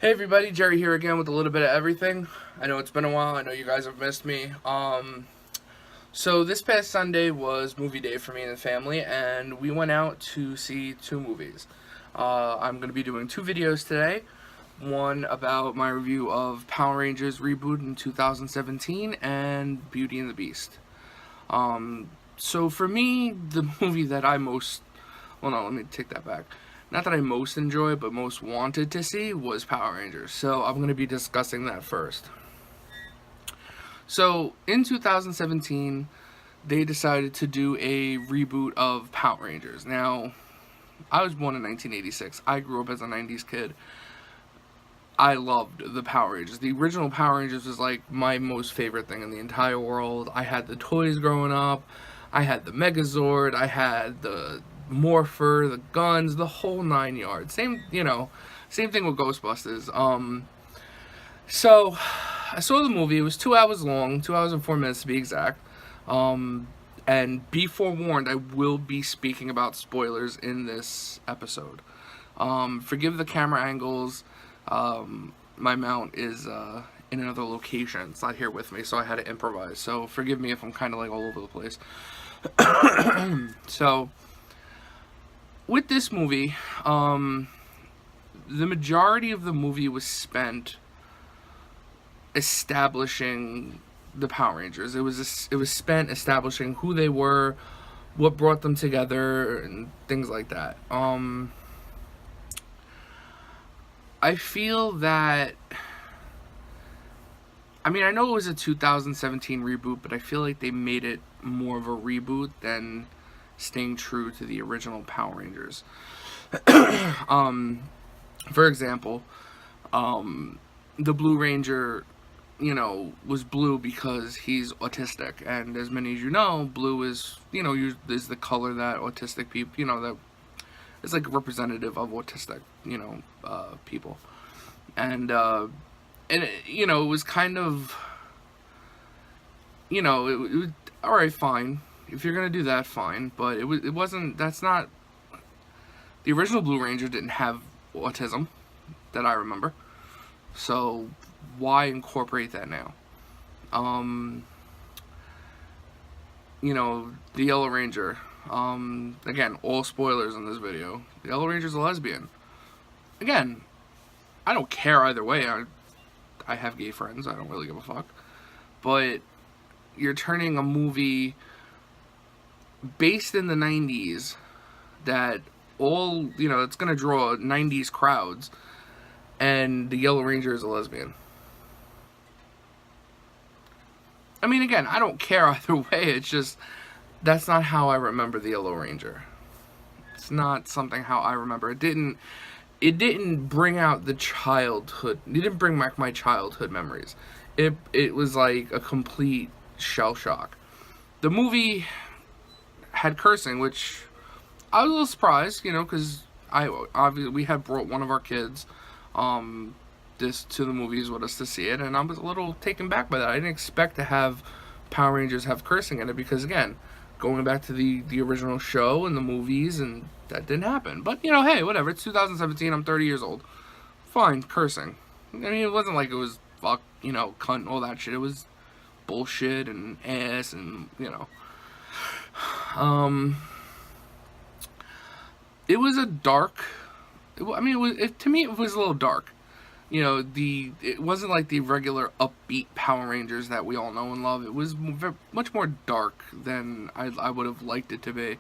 Hey everybody, Jerry here again with a little bit of everything. I know it's been a while. I know you guys have missed me. So this past Sunday was movie day for me and the family, and we went out to see two movies. I'm going to be doing two videos today. One about my review of Power Rangers Reboot in 2017 and Beauty and the Beast. So for me, the movie that I most... Well, no, let me take that back. Not that I most enjoyed, but most wanted to see was Power Rangers. So I'm going to be discussing that first. So in 2017, they decided to do a reboot of Power Rangers. Now, I was born in 1986. I grew up as a 90s kid. I loved the Power Rangers. The original Power Rangers was like my most favorite thing in the entire world. I had the toys growing up. I had the Megazord. I had the Morpher, the guns, the whole 9 yards. Same thing with Ghostbusters. So I saw the movie. It was 2 hours long, 2 hours and 4 minutes to be exact. And be forewarned, I will be speaking about spoilers in this episode. Forgive the camera angles. My mount is in another location. It's not here with me, so I had to improvise. So forgive me if I'm kind of like all over the place. So with this movie, the majority of the movie was spent establishing the Power Rangers. It was spent establishing who they were, what brought them together, and things like that. I feel that, I mean, I know it was a 2017 reboot, but I feel like they made it more of a reboot than staying true to the original Power Rangers. For example, the Blue Ranger, was blue because he's autistic, and as many as you know, blue is, is the color that autistic people, that is like representative of autistic, people, and it was kind of, all right, fine. If you're gonna do that, fine. But it wasn't. That's not. The original Blue Ranger didn't have autism, that I remember. So why incorporate that now? The Yellow Ranger. Again, all spoilers in this video. The Yellow Ranger's a lesbian. Again, I don't care either way. I have gay friends. I don't really give a fuck. But you're turning a movie based in the 90s that it's going to draw 90s crowds, and the Yellow Ranger is a lesbian. I mean, again, I don't care either way. It's just, that's not how I remember the Yellow Ranger. It's not something how I remember. It didn't bring out the childhood. It didn't bring back my childhood memories. It was like a complete shell shock. The movie had cursing, which I was a little surprised, because we had brought one of our kids this to the movies with us to see it, and I was a little taken back by that. I didn't expect to have Power Rangers have cursing in it, because again, going back to the original show and the movies, and that didn't happen. But hey, whatever. It's 2017. I'm 30 years old. Fine, cursing. I mean, it wasn't like it was fuck, cunt, all that shit. It was bullshit and ass and it was a dark. To me, it was a little dark. It wasn't like the regular upbeat Power Rangers that we all know and love. It was much more dark than I would have liked it to be.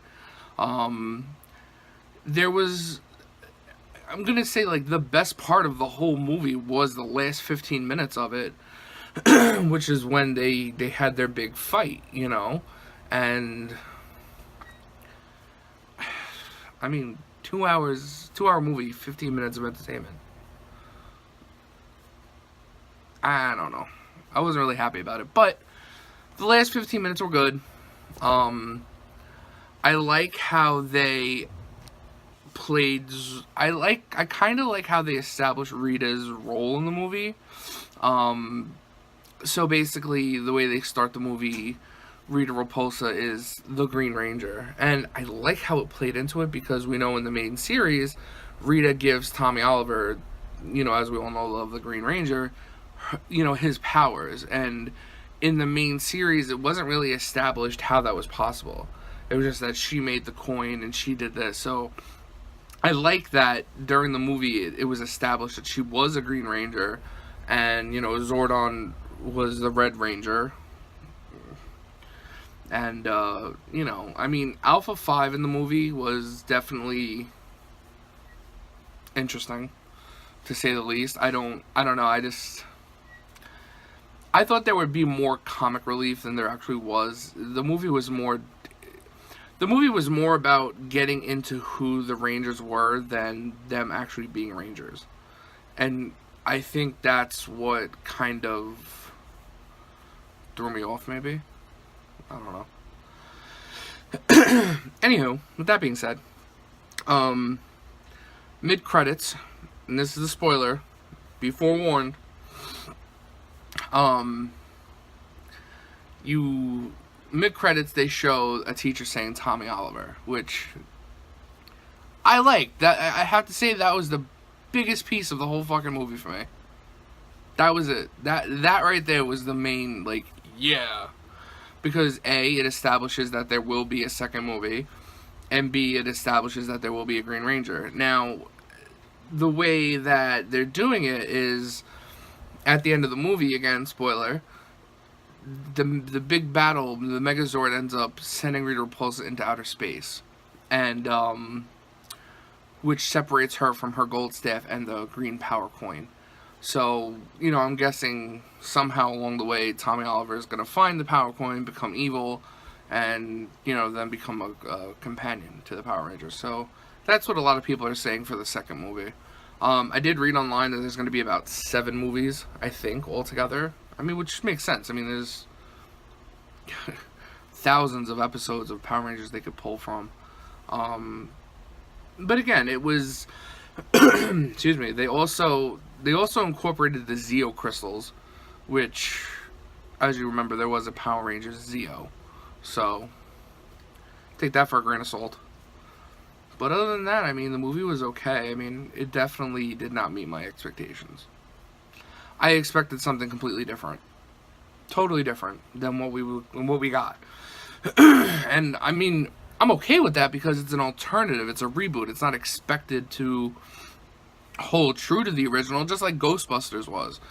There was, I'm gonna say, like, the best part of the whole movie was the last 15 minutes of it, which is when they had their big fight, and I mean, 2-hour movie, 15 minutes of entertainment. I don't know. I wasn't really happy about it, but the last 15 minutes were good. I like how they played. I kind of like how they established Rita's role in the movie. So basically, the way they start the movie, Rita Repulsa is the Green Ranger. And I like how it played into it, because we know in the main series, Rita gives Tommy Oliver as we all know, love the Green Ranger, his powers. And in the main series, it wasn't really established how that was possible. It was just that she made the coin and she did this. So I like that during the movie it was established that she was a Green Ranger, and Zordon was the Red Ranger. And Alpha 5 in the movie was definitely interesting, to say the least. I don't know. I thought there would be more comic relief than there actually was. The movie was more about getting into who the Rangers were than them actually being Rangers. And I think that's what kind of threw me off, maybe. I don't know. Anywho, with that being said, mid-credits, and this is a spoiler, be forewarned, mid-credits, they show a teacher saying Tommy Oliver, which I liked. That, I have to say, that was the biggest piece of the whole fucking movie for me. That was it. That right there was the main, yeah. Because A, it establishes that there will be a second movie, and B, it establishes that there will be a Green Ranger. Now, the way that they're doing it is, at the end of the movie, again, spoiler, the big battle, the Megazord ends up sending Rita Repulsa into outer space, and which separates her from her gold staff and the green power coin. So, I'm guessing somehow along the way, Tommy Oliver is going to find the power coin, become evil, and, then become a companion to the Power Rangers. So, that's what a lot of people are saying for the second movie. I did read online that there's going to be about 7 movies, I think, altogether. Which makes sense. There's thousands of episodes of Power Rangers they could pull from. But again, it was... excuse me. They also incorporated the Zeo crystals, which, as you remember, there was a Power Rangers Zeo. So, take that for a grain of salt. But other than that, the movie was okay. It definitely did not meet my expectations. I expected something completely different. Totally different than what we got. And, I'm okay with that because it's an alternative. It's a reboot. It's not expected to hold true to the original, just like Ghostbusters was.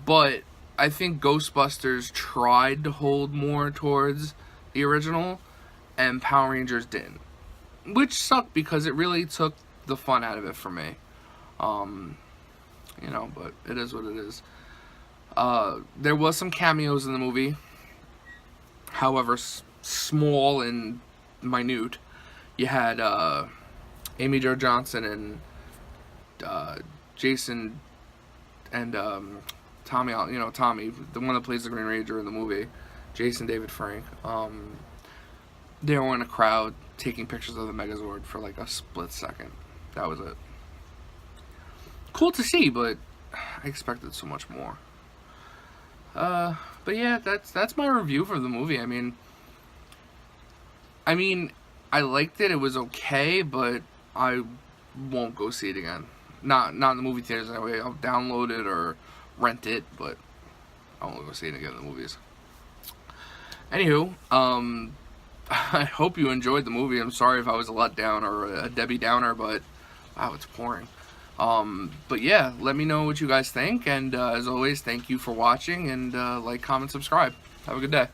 But I think Ghostbusters tried to hold more towards the original, and Power Rangers didn't. Which sucked because it really took the fun out of it for me. But it is what it is. There was some cameos in the movie. However, small and minute. You had Amy Jo Johnson and Jason and Tommy, Tommy, the one that plays the Green Ranger in the movie, Jason David Frank. They were in a crowd taking pictures of the Megazord for a split second. That was it. Cool to see, but I expected so much more. But yeah, that's my review for the movie. I liked it. It was okay, but I won't go see it again. Not in the movie theaters anyway. I'll download it or rent it, but I won't go see it again in the movies. Anywho, I hope you enjoyed the movie. I'm sorry if I was a letdown or a Debbie Downer, but wow, it's pouring. But yeah, let me know what you guys think, and as always, thank you for watching, and like, comment, subscribe. Have a good day.